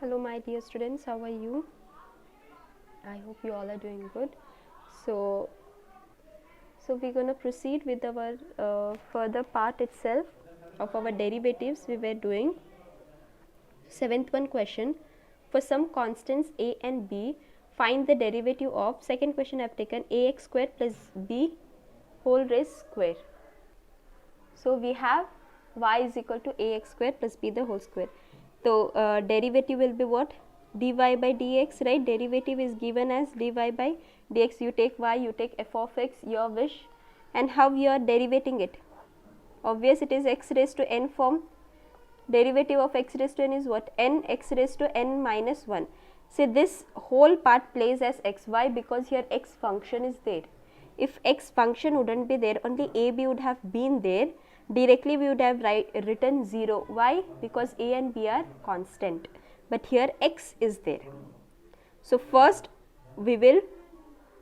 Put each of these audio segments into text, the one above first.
Hello my dear students, how are you? I hope you all are doing good. So we're going to proceed with our further part itself of our derivatives. We were doing 7th one question. For some constants a and b, find the derivative of, second question I have taken, ax square plus b whole raised square. So we have y is equal to ax square plus b the whole square. So derivative will be what? Dy by dx, right? Derivative is given as dy by dx. You take y, you take f of x, your wish. And how you are derivating it? Obvious, it is x raised to n form. Derivative of x raised to n is what? N x raised to n minus 1. So this whole part plays as x. Why? Because here x function is there. If x function wouldn't be there, only a b would have been there. Directly we would have written 0. Why? Because a and b are constant. But here x is there. So first we will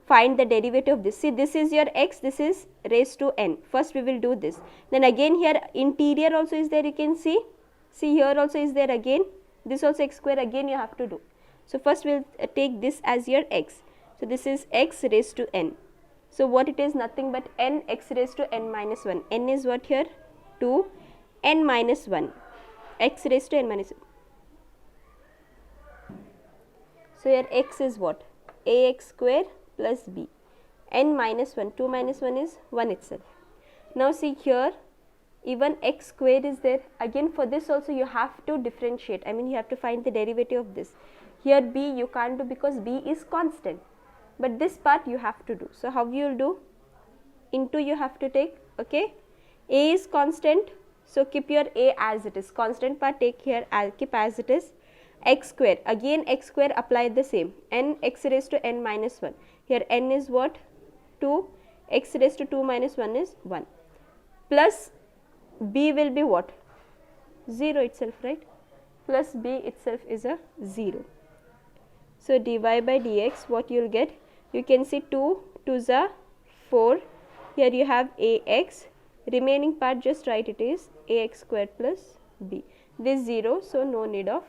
find the derivative of this. See, this is your x, this is raised to n. First we will do this. Then again here interior also is there, you can see. See, here also is there again. This also x square, again you have to do. So first we will take this as your x. So this is x raised to n. So what it is? Nothing but n x raised to n minus 1. N is what here? 2, n minus 1. X raised to n minus 1. So here x is what? Ax square plus b. N minus 1. 2 minus 1 is 1 itself. Now see here, even x square is there. Again for this also you have to differentiate. I mean you have to find the derivative of this. Here b you can't do because b is constant. But this part you have to do. So how you will do? Into you have to take, okay. A is constant, so keep your a as it is. Constant part take here, keep as it is. X square, again x square apply the same. N x raised to n minus 1. Here n is what? 2, x raised to 2 minus 1 is 1. Plus b will be what? 0 itself, right? Plus b itself is a 0. So dy by dx, what you will get? You can see 2 2s are 4. Here you have ax. Remaining part just write it is ax square plus b. This 0, so no need of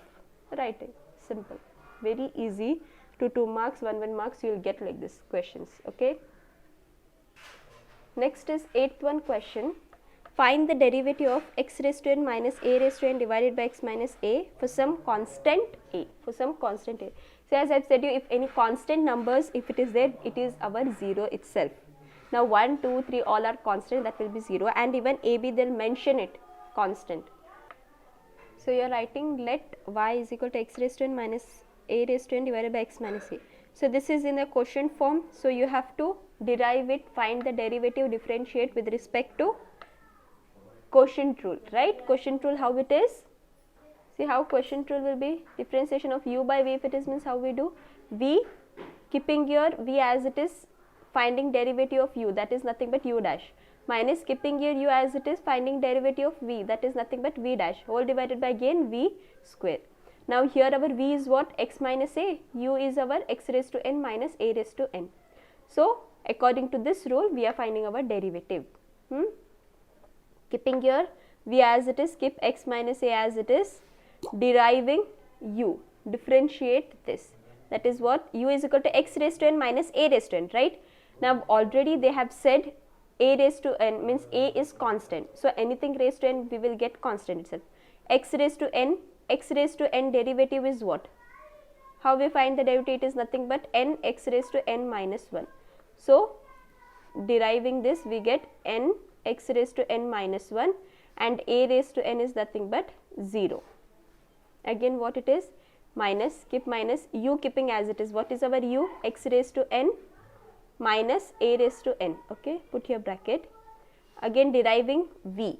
writing. Simple. Very easy. 2 marks, 1 marks you will get like this questions. Okay. Next is 8th one question. Find the derivative of x raised to n minus a raised to n divided by x minus a for some constant a. For some constant a. So as I have said you, if any constant numbers, if it is there, it is our 0 itself. Now 1, 2, 3 all are constant, that will be 0, and even a, b they will mention it constant. So you are writing let y is equal to x raised to n minus a raised to n divided by x minus a. So this is in a quotient form, so you have to derive it, find the derivative, differentiate with respect to quotient rule, right? Quotient rule, how it is? See how quotient rule will be? Differentiation of u by v, if it is, means how we do? V, keeping your v as it is, finding derivative of u, that is nothing but u dash, minus keeping your u as it is, finding derivative of v, that is nothing but v dash, whole divided by again v square. Now here our v is what? X minus a, u is our x raised to n minus a raised to n. So according to this rule we are finding our derivative. Keeping your v as it is, keep x minus a as it is, deriving u, differentiate this, that is what? U is equal to x raised to n minus a raised to n, right? Now already they have said a raised to n means a is constant, so anything raised to n we will get constant itself. X raised to n, x raised to n derivative is what? How we find the derivative? It is nothing but n x raised to n minus 1. So deriving this we get n x raised to n minus 1, and a raised to n is nothing but 0. Again what it is? Minus, keep minus, u keeping as it is. What is our u? X raised to n minus a raised to n. Okay, put here bracket. Again deriving v.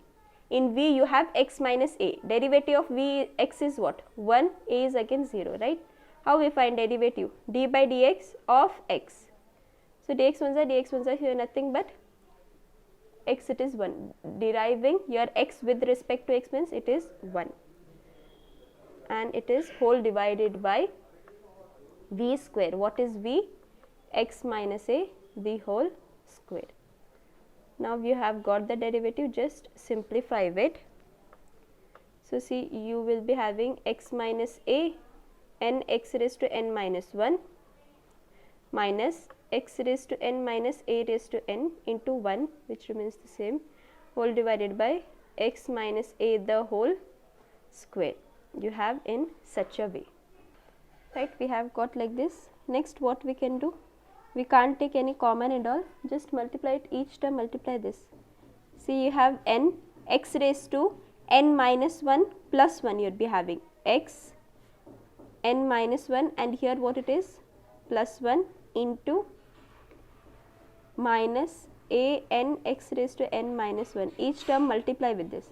In v you have x minus a. Derivative of v x is what? 1, a is again 0, right? How we find derivative? D by dx of x. So dx 1s are dx 1s are here nothing but x, it is 1. Deriving your x with respect to x means it is 1. And it is whole divided by v square. What is v? X minus a, the whole square. Now you have got the derivative, just simplify it. So see, you will be having x minus a n x raised to n minus 1 minus x raised to n minus a raised to n into 1, which remains the same, whole divided by x minus a the whole square. You have in such a way, right? We have got like this. Next, what we can do, we can't take any common and all, just multiply it, each term multiply this. See, you have n x raised to n minus 1 plus 1, you would be having x n minus 1, and here what it is, plus 1 into minus a n x raised to n minus 1, each term multiply with this,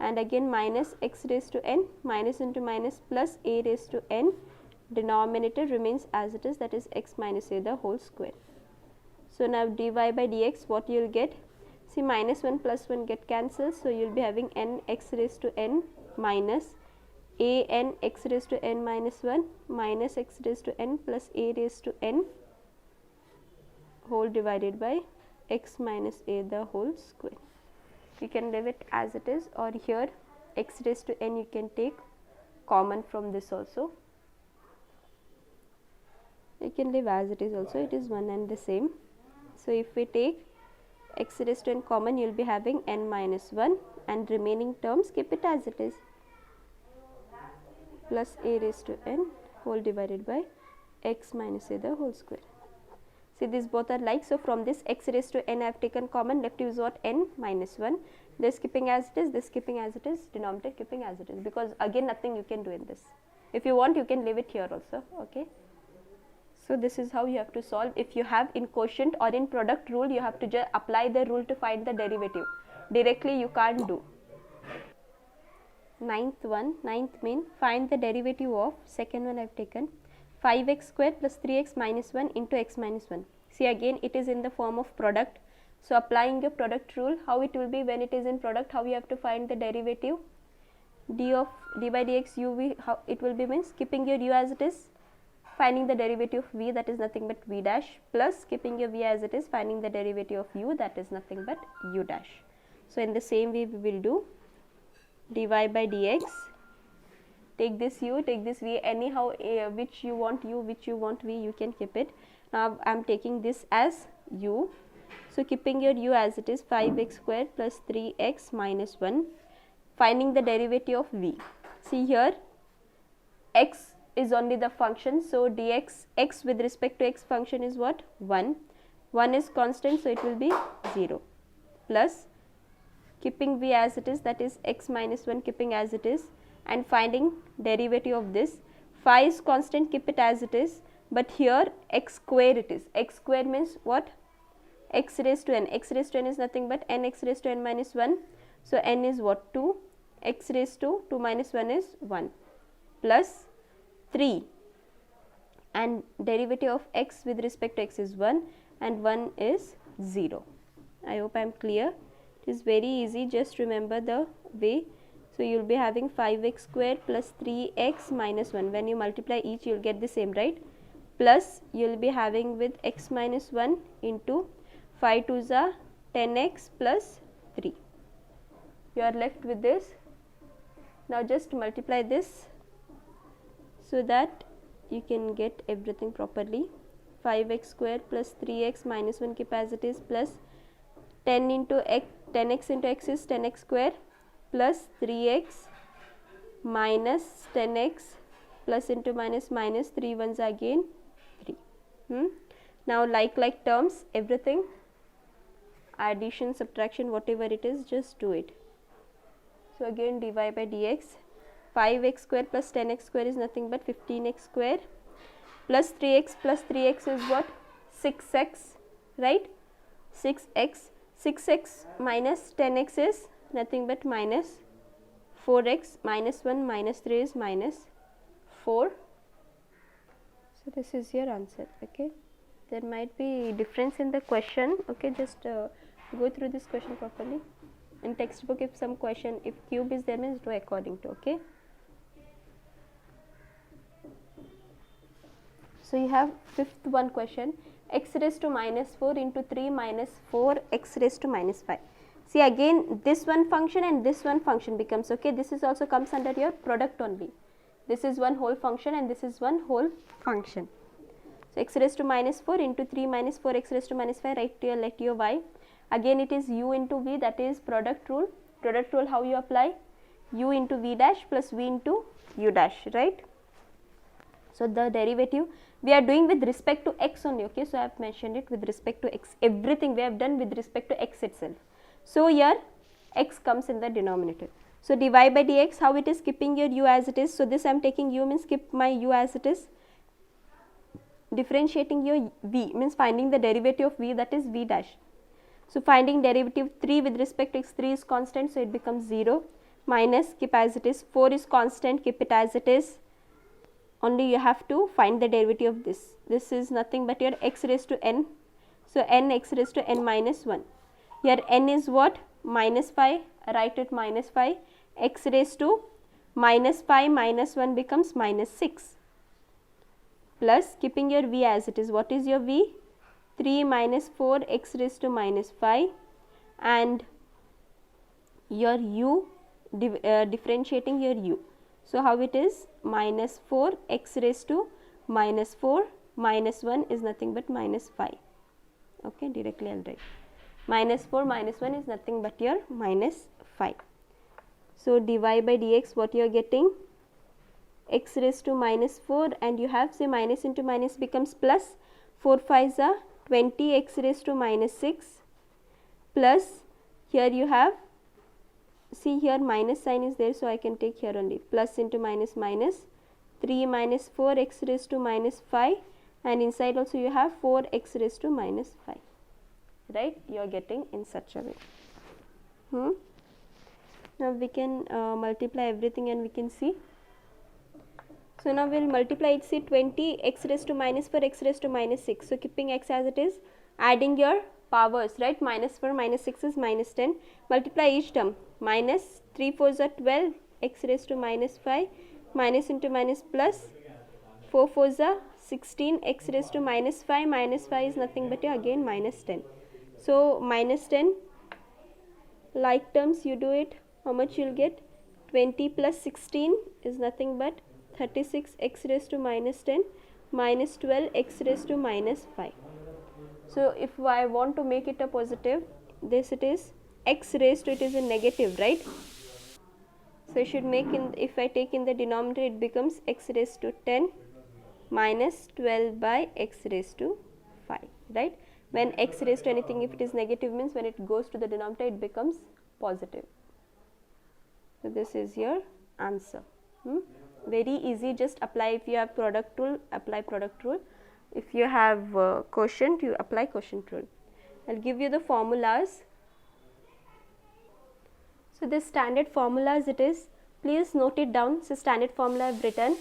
and again minus x raised to n, minus into minus, plus a raised to n, denominator remains as it is, that is x minus a the whole square. So now dy by dx, what you will get, see, minus 1 plus 1 get cancelled, so you will be having n x raised to n minus a n x raised to n minus 1 minus x raised to n plus a raised to n whole divided by x minus a the whole square. You can leave it as it is, or here x raised to n you can take common from this also. You can leave as it is also, it is one and the same. So if we take x raised to n common, you will be having n minus 1, and remaining terms keep it as it is, plus a raised to n whole divided by x minus a the whole square. See, these both are like, so from this x raised to n I have taken common, left is what, n minus 1, this keeping as it is, this keeping as it is, denominator keeping as it is, because again nothing you can do in this. If you want, you can leave it here also, okay. So this is how you have to solve. If you have in quotient or in product rule, you have to just apply the rule to find the derivative. Directly you can't do. Ninth mean, find the derivative of, second one I have taken, 5x square plus 3x minus 1 into x minus 1. See, again it is in the form of product. So applying your product rule, how it will be when it is in product, how you have to find the derivative, d by dx u, how it will be, means keeping your u as it is, finding the derivative of v, that is nothing but v dash, plus keeping your v as it is, finding the derivative of u, that is nothing but u dash. So in the same way we will do dy by dx, take this u, take this v, anyhow which you want u, which you want v, you can keep it. Now I am taking this as u, so keeping your u as it is, 5x square plus 3x minus 1, finding the derivative of v. See here, x is only the function, so dx, x with respect to x function is what, 1 is constant, so it will be 0, plus keeping v as it is, that is x minus 1 keeping as it is, and finding derivative of this. Phi is constant, keep it as it is, but here x square it is, x square means what, x raised to n, x raised to n is nothing but n x raised to n minus 1, so n is what, 2, x raised to 2 minus 1 is 1, plus 3, and derivative of x with respect to x is 1 and 1 is 0. I hope I am clear. It is very easy, just remember the way. So you will be having 5x square plus 3x minus 1, when you multiply each you will get the same, right, plus you will be having with x minus 1 into 5 2s are 10x plus 3. You are left with this. Now just multiply this so that you can get everything properly. 5x square plus 3x minus 1 keep as it is, plus 10 into x, 10x into x is 10x square, plus 3x minus 10x plus into minus, minus 3 ones again 3. Now like terms, everything, addition, subtraction, whatever it is, just do it. So again dy by dx, 5x square plus 10x square is nothing but 15x square, plus 3x is what, 6x, right, 6x, 6x minus 10x is nothing but minus 4x, minus 1 minus 3 is minus 4. So this is your answer, okay. There might be difference in the question, okay, just go through this question properly. In textbook, if some question, if cube is there, means do according to, okay. So you have fifth one question, x raised to minus 4 into 3 minus 4 x raised to minus 5. See, again this one function and this one function becomes, okay, this is also comes under your product only. This is one whole function and this is one whole function. So x raised to minus 4 into 3 minus 4 x raised to minus 5, write your let your y. Again it is u into v, that is product rule. Product rule how you apply? U into v dash plus v into u dash, right? So the derivative we are doing with respect to x only, okay. So I have mentioned it with respect to x, everything we have done with respect to x itself. So here x comes in the denominator. So dy by dx, how it is, keeping your u as it is. So this I am taking u means keep my u as it is. Differentiating your v means finding the derivative of v, that is v dash. So finding derivative 3 with respect to x, 3 is constant, so it becomes 0, minus keep as it is, 4 is constant, keep it as it is. Only you have to find the derivative of this. This is nothing but your x raised to n. So n x raised to n minus 1. Here n is what? Minus 5, write it minus 5. X raised to minus 5 minus 1 becomes minus 6. Plus keeping your v as it is. What is your v? 3 minus 4 x raised to minus 5, and your u, differentiating your u. So how it is? Minus 4 x raised to minus 4 minus 1 is nothing but minus 5. Okay, directly I will write. Minus 4 minus 1 is nothing but your minus 5. So dy by dx, what you are getting? X raised to minus 4, and you have, say, minus into minus becomes plus. 4 5s are 20 x raised to minus 6, plus here you have, see here minus sign is there, so I can take here only, plus into minus minus, 3 minus 4 x raised to minus 5, and inside also you have 4 x raised to minus 5, right? You are getting in such a way. Now we can multiply everything and we can see. So now we will multiply it, see 20 x raised to minus 4 x raised to minus 6. So keeping x as it is, adding your powers, right? Minus 4 minus 6 is minus 10. Multiply each term. Minus 3 4s are 12 x raised to minus 5, minus into minus plus, 4 4s are 16 x raised to minus 5, minus 5 is nothing but again minus 10. So minus 10, like terms you do it, how much you will get? 20 plus 16 is nothing but 36 x raised to minus 10 minus 12 x raised to minus 5. So if I want to make it a positive, this it is x raised to, it is a negative, right? So I should make in, if I take in the denominator, it becomes x raised to 10 minus 12 by x raised to 5, right? When x raised to anything, if it is negative, means when it goes to the denominator it becomes positive. So this is your answer. Very easy, just apply. If you have product rule, apply product rule. If you have quotient, you apply quotient rule. I will give you the formulas. So this standard formulas it is, please note it down. So standard formula I have written.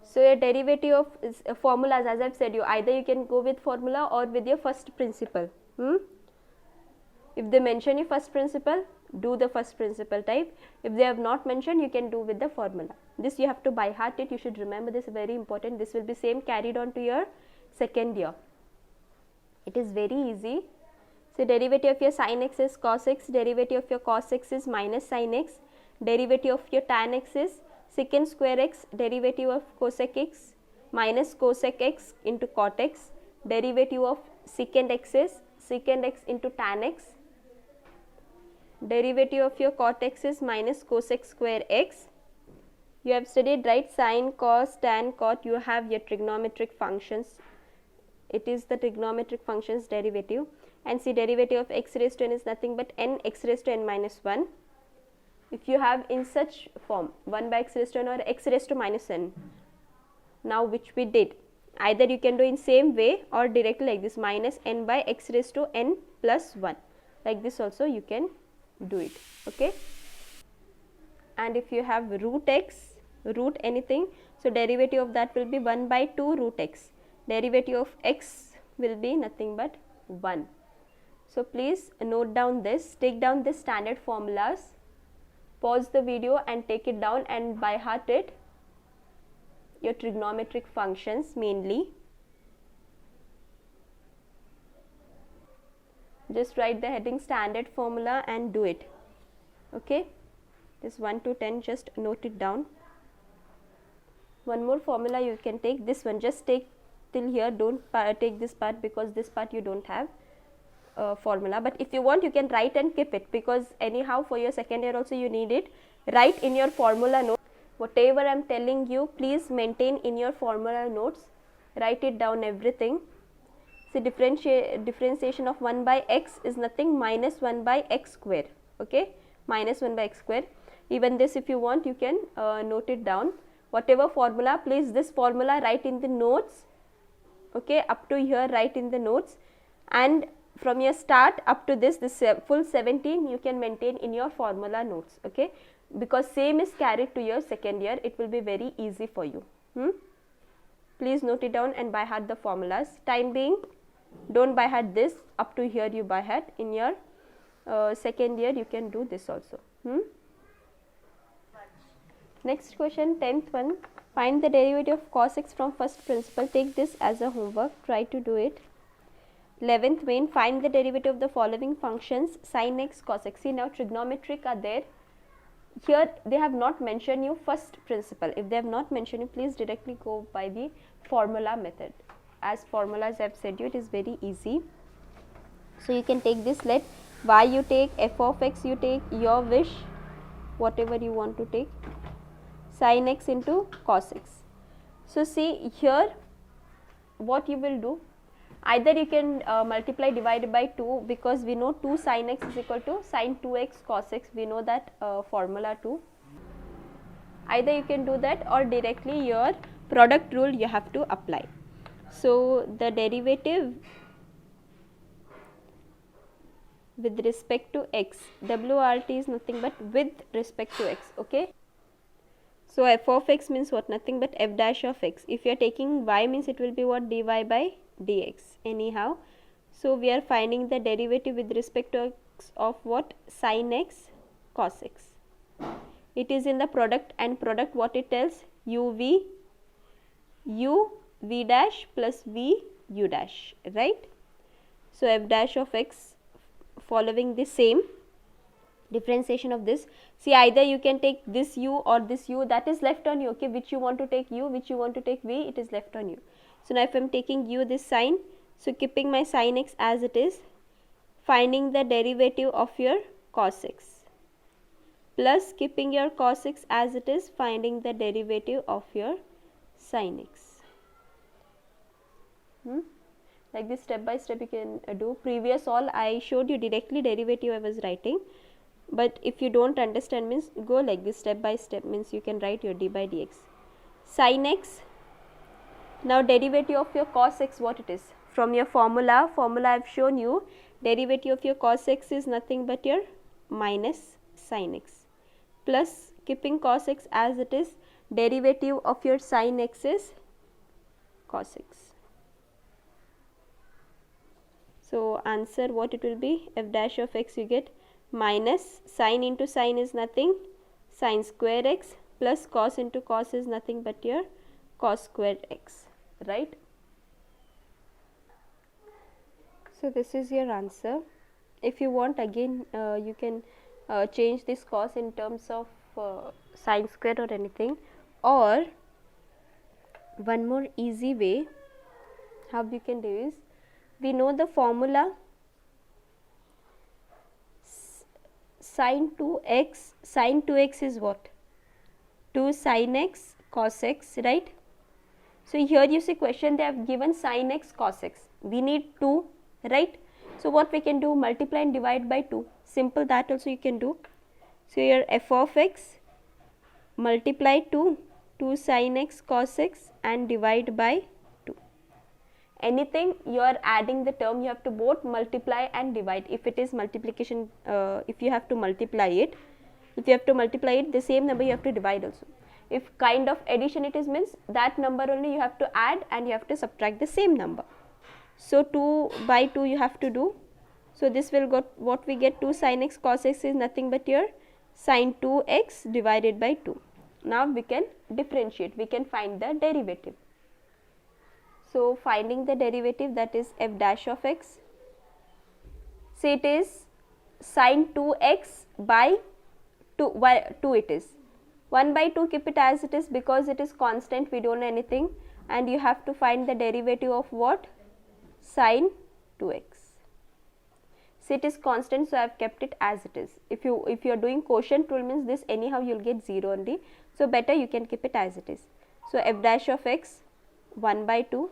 So your derivative of formulas, as I have said you, either you can go with formula or with your first principle. If they mention your first principle, do the first principle type. If they have not mentioned, you can do with the formula. This you have to by heart it, you should remember this, very important. This will be same carried on to your second year. It is very easy. So derivative of your sin x is cos x, derivative of your cos x is minus sin x, derivative of your tan x is secant square x, derivative of cosec x minus cosec x into cot x, derivative of secant x is secant x into tan x, derivative of your cot x is minus cosec square x. You have studied, right? Sin, cos, tan, cot, you have your trigonometric functions. It is the trigonometric functions derivative. And see, derivative of x raised to n is nothing but n x raised to n minus 1. If you have in such form 1 by x raised to n or x raised to minus n, now which we did, either you can do in same way or directly like this, minus n by x raised to n plus 1, like this also you can do it, okay. And if you have root x, root anything, so derivative of that will be 1 by 2 root x, derivative of x will be nothing but 1. So please note down this, take down this standard formulas, pause the video and take it down and by heart it, your trigonometric functions mainly. Just write the heading standard formula and do it, okay. This 1 to 10, just note it down. one more formula you can take, this one, just take till here, don't take this part because this part you don't have formula, but if you want you can write and keep it, because anyhow for your second year also you need it. Write in your formula note, whatever I am telling you, please maintain in your formula notes, write it down everything. So differentiation of 1 by x is nothing minus 1 by x square, okay, minus 1 by x square. Even this if you want you can note it down, whatever formula, please this formula write in the notes, okay, up to here write in the notes, and from your start up to this full 17 you can maintain in your formula notes, okay, because same is carried to your second year, it will be very easy for you. Please note it down and by heart the formulas. Time being, don't by heart this, up to here you by heart, in your second year you can do this also. Next question, 10th one, find the derivative of cos x from first principle. Take this as a homework, try to do it. 11th main, find the derivative of the following functions, sin x, cos x. See, now trigonometric are there. Here they have not mentioned you first principle. If they have not mentioned you, please directly go by the formula method. As formulas I have said you, it is very easy. So you can take this, let y you take, f of x you take, your wish, whatever you want to take, sin x into cos x. So see here what you will do, either you can multiply divided by 2, because we know 2 sin x is equal to sin 2x cos x, we know that formula too. Either you can do that or directly your product rule you have to apply. So the derivative with respect to x, WRT is nothing but with respect to x, okay. So f of x means what, nothing but f dash of x. If you are taking y means it will be what, dy by dx anyhow. So we are finding the derivative with respect to x of what, sin x cos x. It is in the product, and product what it tells, uv u v dash plus v u dash, right. So f dash of x following the same differentiation of this. See, either you can take this u or this u, that is left on you, okay, which you want to take u, which you want to take v, it is left on you. So now if I am taking u this sin, so keeping my sin x as it is, finding the derivative of your cos x, plus keeping your cos x as it is, finding the derivative of your sin x. Like this step by step you can do. Previous all I showed you directly derivative I was writing, but if you don't understand means go like this step by step, means you can write your d by dx. Sin x, now derivative of your cos x what it is, from your formula I have shown you, derivative of your cos x is nothing but your minus sin x, plus keeping cos x as it is, derivative of your sin x is cos x. So answer what it will be, f dash of x you get minus sin into sin is nothing, sin square x, plus cos into cos is nothing but your cos square x, right. So this is your answer. If you want again you can change this cos in terms of sin square or anything, or one more easy way how you can do is, we know the formula sin 2x is what, 2 sin x cos x, right. So here you see question they have given sin x cos x, we need 2, right. So what we can do, multiply and divide by 2, simple, that also you can do. So your f of x multiply 2 sin x cos x and divide by 2. Anything you are adding the term, you have to both multiply and divide. If it is multiplication, if you have to multiply it, the same number you have to divide also. If kind of addition it is, means that number only you have to add and you have to subtract the same number. So 2 by 2 you have to do. So this will got what we get, 2 sin x cos x is nothing but your sin 2x divided by 2. Now we can differentiate, we can find the derivative. So finding the derivative, that is f dash of x. Say it is sin 2x by 2 it is. 1 by 2 keep it as it is because it is constant, we don't know anything, and you have to find the derivative of what? Sine 2x. See, it is constant, so I have kept it as it is. If you are doing quotient rule, means this anyhow you will get 0 only, so better you can keep it as it is. So f dash of x 1 by 2.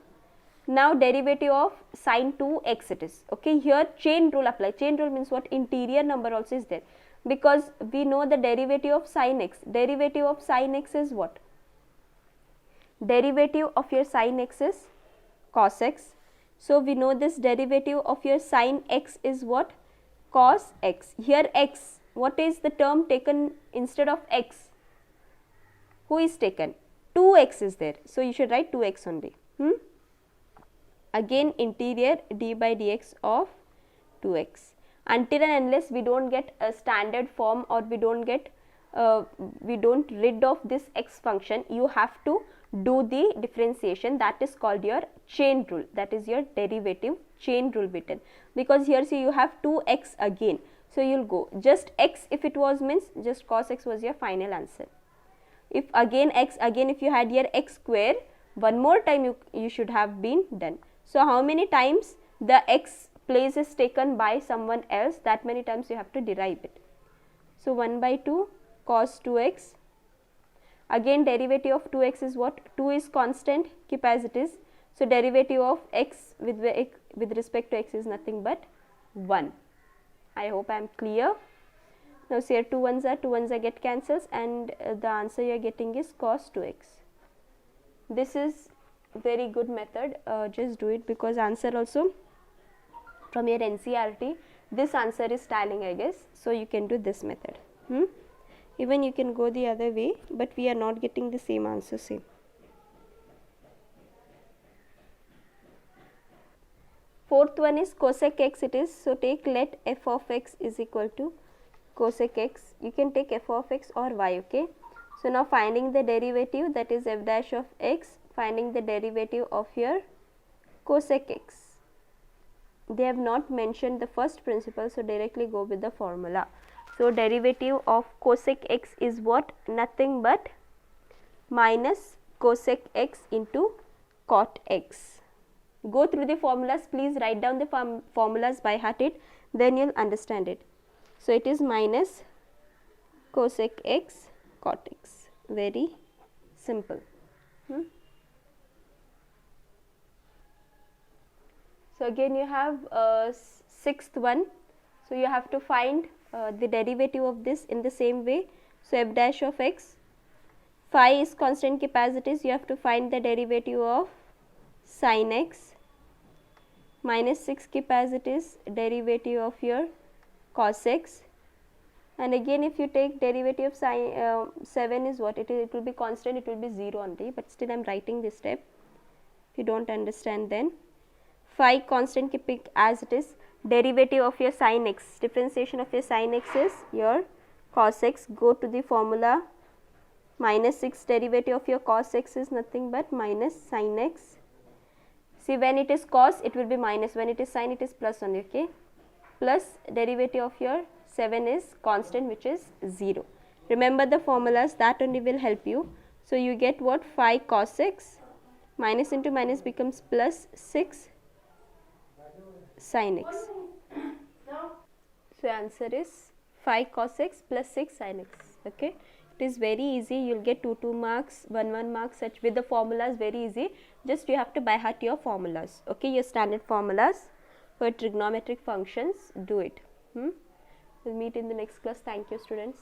Now derivative of sine 2x it is. Okay, here chain rule apply. Chain rule means what? Interior number also is there, because we know the derivative of sine x. Derivative of sine x is what? Derivative of your sine x is cos x. So we know this derivative of your sine x is what? Cos x. Here x, what is the term taken instead of x? Who is taken? 2x is there. So you should write 2x only. Again interior d by dx of 2x. Until and unless we don't get a standard form, or we don't rid of this x function, you have to do the differentiation. That is called your chain rule. That is your derivative chain rule written, because here see you have 2x again. So you will go just x, if it was means just cos x was your final answer. If again x, again if you had here x square, one more time you should have been done. So how many times the x place is taken by someone else, that many times you have to derive it. So 1 by 2 cos 2x. Again derivative of 2x is what? 2 is constant, keep as it is. So derivative of x with respect to x is nothing but 1. I hope I am clear. Now see here 2 ones are get cancels, and the answer you are getting is cos 2x. This is very good method, just do it, because answer also from your NCERT, this answer is styling, I guess. So you can do this method. Even you can go the other way, but we are not getting the same answer. Same. Fourth one is cosec x it is. So take let f of x is equal to cosec x. You can take f of x or y. Okay. So now finding the derivative, that is f dash of x, finding the derivative of your cosec x. They have not mentioned the first principle, so directly go with the formula. So derivative of cosec x is what? Nothing but minus cosec x into cot x. Go through the formulas, please write down the formulas by heart it, then you will understand it. So it is minus cosec x cot x. Very simple. So again you have sixth one. So you have to find the derivative of this in the same way. So f dash of x, phi is constant capacities, you have to find the derivative of sin x, minus 6 capacities derivative of your cos x, and again if you take derivative of sin 7 is what? It will be constant, it will be 0 only, but still I am writing this step. If you don't understand, then phi constant, keep it as it is. Derivative of your sin x, differentiation of your sin x is your cos x. Go to the formula, minus 6 derivative of your cos x is nothing but minus sin x. See, when it is cos it will be minus, when it is sin it is plus only. Okay, plus derivative of your 7 is constant, which is 0. Remember the formulas, that only will help you. So you get what? Phi cos x, minus into minus becomes plus 6 sin x. So answer is phi cos x plus 6 sin x. Okay, it is very easy. You will get 2 marks, 1 marks, such with the formulas, very easy. Just you have to by heart your formulas. Okay, your standard formulas for trigonometric functions, do it. We'll meet in the next class. Thank you, students.